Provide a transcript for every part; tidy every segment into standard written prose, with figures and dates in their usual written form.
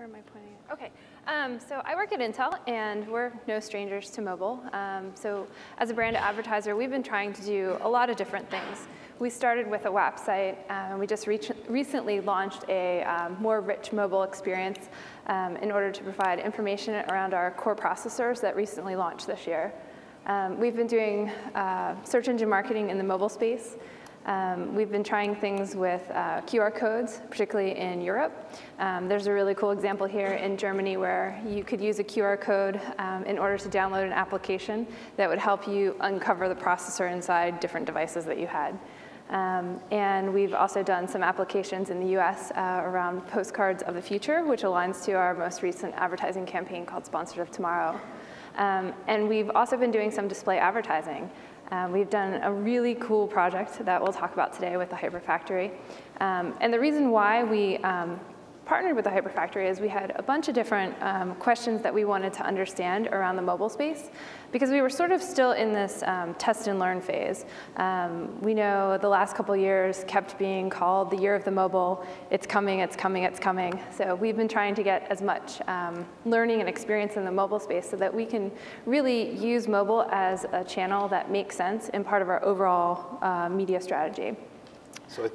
Where am I pointing at? Okay, so I work at Intel, and we're no strangers to mobile. So as a brand advertiser, we've been trying to do a lot of different things. We started with a WAP site, and we just recently launched a more rich mobile experience in order to provide information around our core processors that recently launched this year. We've been doing search engine marketing in the mobile space. We've been trying things with QR codes, particularly in Europe. There's a really cool example here in Germany where you could use a QR code in order to download an application that would help you uncover the processor inside different devices that you had. And we've also done some applications in the US around postcards of the future, which aligns to our most recent advertising campaign called Sponsored of Tomorrow. And we've also been doing some display advertising. We've done a really cool project that we'll talk about today with the Hyperfactory. And the reason why we partnered with the Hyperfactory is we had a bunch of different questions that we wanted to understand around the mobile space, because we were sort of still in this test and learn phase. We know the last couple years kept being called the year of the mobile. It's coming, it's coming, it's coming. So we've been trying to get as much learning and experience in the mobile space so that we can really use mobile as a channel that makes sense in part of our overall media strategy. So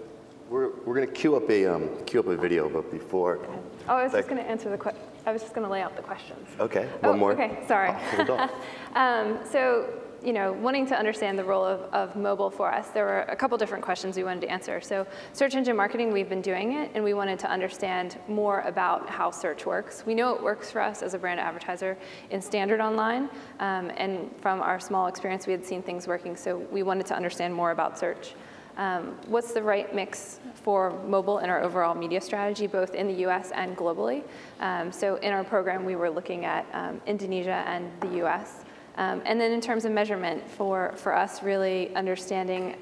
we're going to queue up a video, but before. Okay. Oh, I was just going to answer the question. I was just going to lay out the questions. Okay, one more. Okay, sorry. Hold on. So, you know, wanting to understand the role of mobile for us, there were a couple different questions we wanted to answer. So, search engine marketing, we've been doing it, and we wanted to understand more about how search works. We know it works for us as a brand advertiser in standard online, and from our small experience, we had seen things working. So, we wanted to understand more about search. What's the right mix for mobile in our overall media strategy, both in the US and globally? So in our program, we were looking at Indonesia and the US. And then in terms of measurement, for us really understanding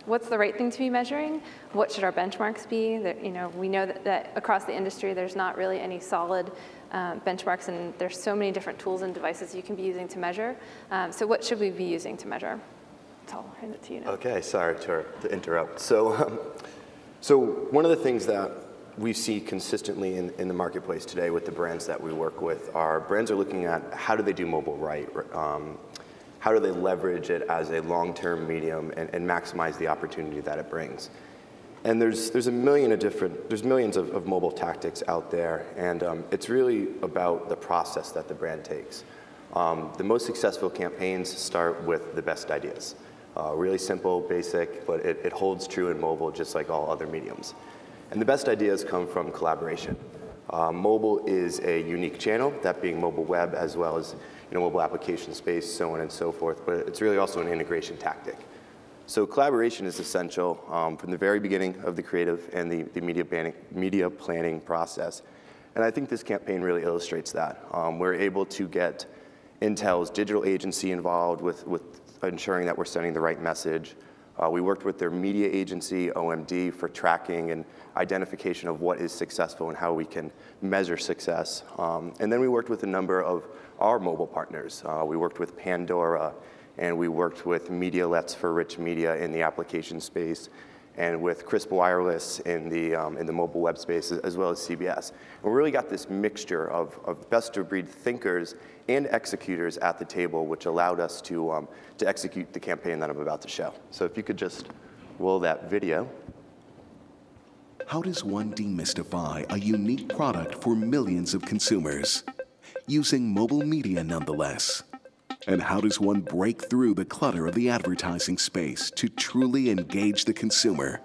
what's the right thing to be measuring, what should our benchmarks be? That, you know, we know that across the industry, there's not really any solid benchmarks, and there's so many different tools and devices you can be using to measure. So what should we be using to measure? I'll hand it to you now. Okay, sorry to interrupt. So, so one of the things that we see consistently in the marketplace today with the brands that we work with are brands are looking at how do they do mobile right, how do they leverage it as a long-term medium and maximize the opportunity that it brings. And there's millions of mobile tactics out there, and it's really about the process that the brand takes. The most successful campaigns start with the best ideas. Really simple, basic, but it holds true in mobile just like all other mediums. And the best ideas come from collaboration. Mobile is a unique channel, that being mobile web as well as mobile application space, so on and so forth, but it's really also an integration tactic. So collaboration is essential from the very beginning of the creative and the media planning process. And I think this campaign really illustrates that. We're able to get Intel's digital agency involved with ensuring that we're sending the right message. We worked with their media agency, OMD, for tracking and identification of what is successful and how we can measure success. And then we worked with a number of our mobile partners. We worked with Pandora, and we worked with Medialets for rich media in the application space, and with Crisp Wireless in the mobile web space, as well as CBS. And we really got this mixture of best-of-breed thinkers and executors at the table, which allowed us to execute the campaign that I'm about to show. So if you could just roll that video. How does one demystify a unique product for millions of consumers? Using mobile media nonetheless. And how does one break through the clutter of the advertising space to truly engage the consumer?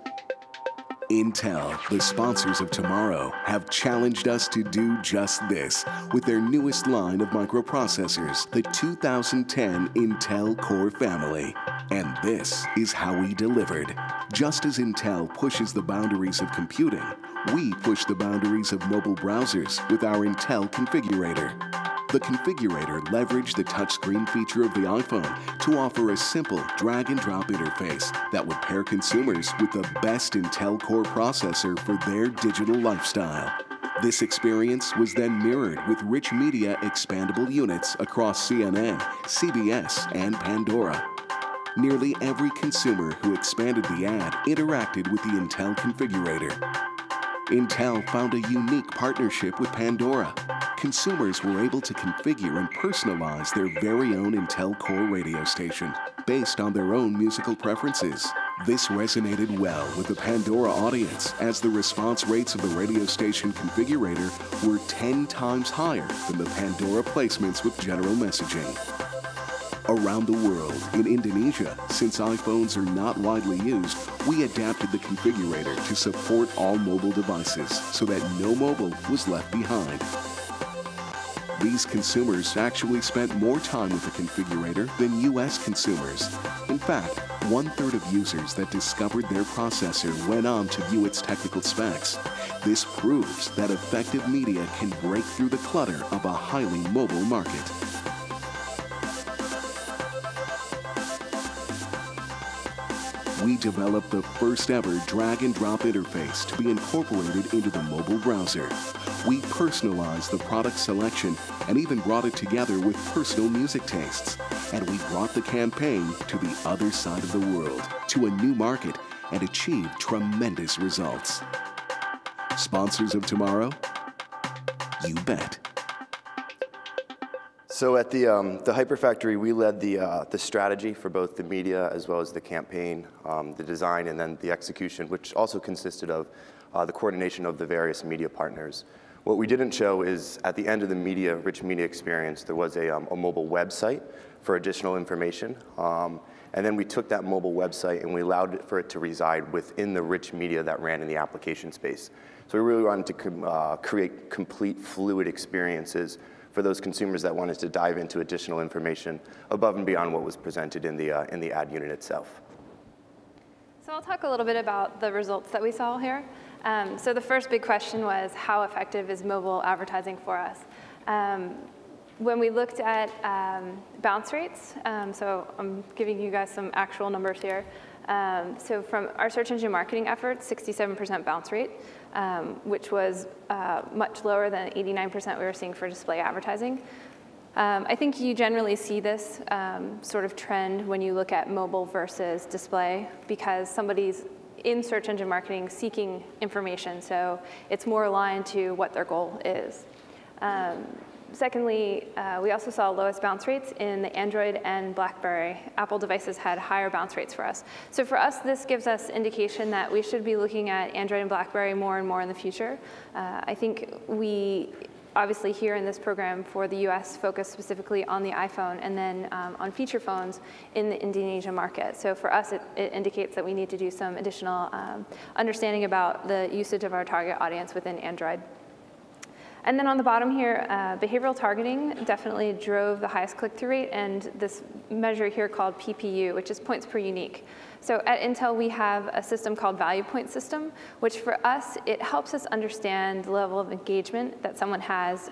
Intel, the sponsors of tomorrow, have challenged us to do just this with their newest line of microprocessors, the 2010 Intel Core family. And this is how we delivered. Just as Intel pushes the boundaries of computing, we push the boundaries of mobile browsers with our Intel Configurator. The Configurator leveraged the touchscreen feature of the iPhone to offer a simple drag-and-drop interface that would pair consumers with the best Intel Core processor for their digital lifestyle. This experience was then mirrored with rich media expandable units across CNN, CBS, and Pandora. Nearly every consumer who expanded the ad interacted with the Intel Configurator. Intel found a unique partnership with Pandora. Consumers were able to configure and personalize their very own Intel Core radio station based on their own musical preferences. This resonated well with the Pandora audience, as the response rates of the radio station configurator were 10 times higher than the Pandora placements with general messaging. Around the world, in Indonesia, since iPhones are not widely used, we adapted the configurator to support all mobile devices so that no mobile was left behind. These consumers actually spent more time with the configurator than US consumers. In fact, 1/3 of users that discovered their processor went on to view its technical specs. This proves that effective media can break through the clutter of a highly mobile market. We developed the first ever drag-and-drop interface to be incorporated into the mobile browser. We personalized the product selection and even brought it together with personal music tastes. And we brought the campaign to the other side of the world, to a new market, and achieved tremendous results. Sponsors of tomorrow? You bet. So at the Hyperfactory, we led the strategy for both the media as well as the campaign, the design, and then the execution, which also consisted of the coordination of the various media partners. What we didn't show is at the end of the rich media experience, there was a mobile website for additional information. And then we took that mobile website and we allowed for it to reside within the rich media that ran in the application space. So we really wanted to create complete fluid experiences for those consumers that wanted to dive into additional information above and beyond what was presented in the ad unit itself. So I'll talk a little bit about the results that we saw here. So the first big question was, how effective is mobile advertising for us? When we looked at bounce rates, so I'm giving you guys some actual numbers here. So from our search engine marketing efforts, 67% bounce rate, which was much lower than 89% we were seeing for display advertising. I think you generally see this sort of trend when you look at mobile versus display, because somebody's in search engine marketing seeking information, so it's more aligned to what their goal is. Secondly, we also saw lowest bounce rates in the Android and BlackBerry. Apple devices had higher bounce rates for us. So for us, this gives us indication that we should be looking at Android and BlackBerry more and more in the future. I think we obviously here in this program for the US focus specifically on the iPhone and then on feature phones in the Indonesia market. So for us, it indicates that we need to do some additional understanding about the usage of our target audience within Android. And then on the bottom here, behavioral targeting definitely drove the highest click-through rate, and this measure here called PPU, which is points per unique. So at Intel, we have a system called value point system, which for us, it helps us understand the level of engagement that someone has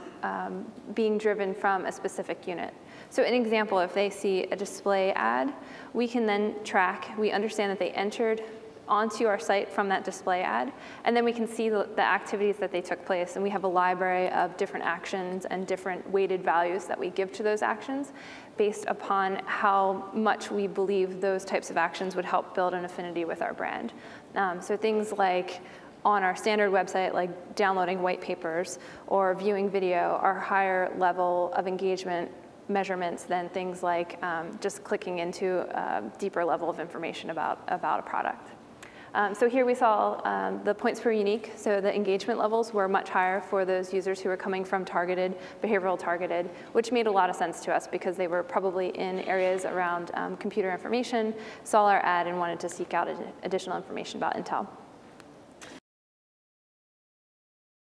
being driven from a specific unit. So an example, if they see a display ad, we can then track, we understand that they entered onto our site from that display ad, and then we can see the activities that they took place, and we have a library of different actions and different weighted values that we give to those actions based upon how much we believe those types of actions would help build an affinity with our brand. So things like on our standard website, like downloading white papers or viewing video, are higher level of engagement measurements than things like just clicking into a deeper level of information about a product. So here we saw the points per unique, so the engagement levels were much higher for those users who were coming from targeted, behavioral targeted, which made a lot of sense to us because they were probably in areas around computer information, saw our ad and wanted to seek out additional information about Intel.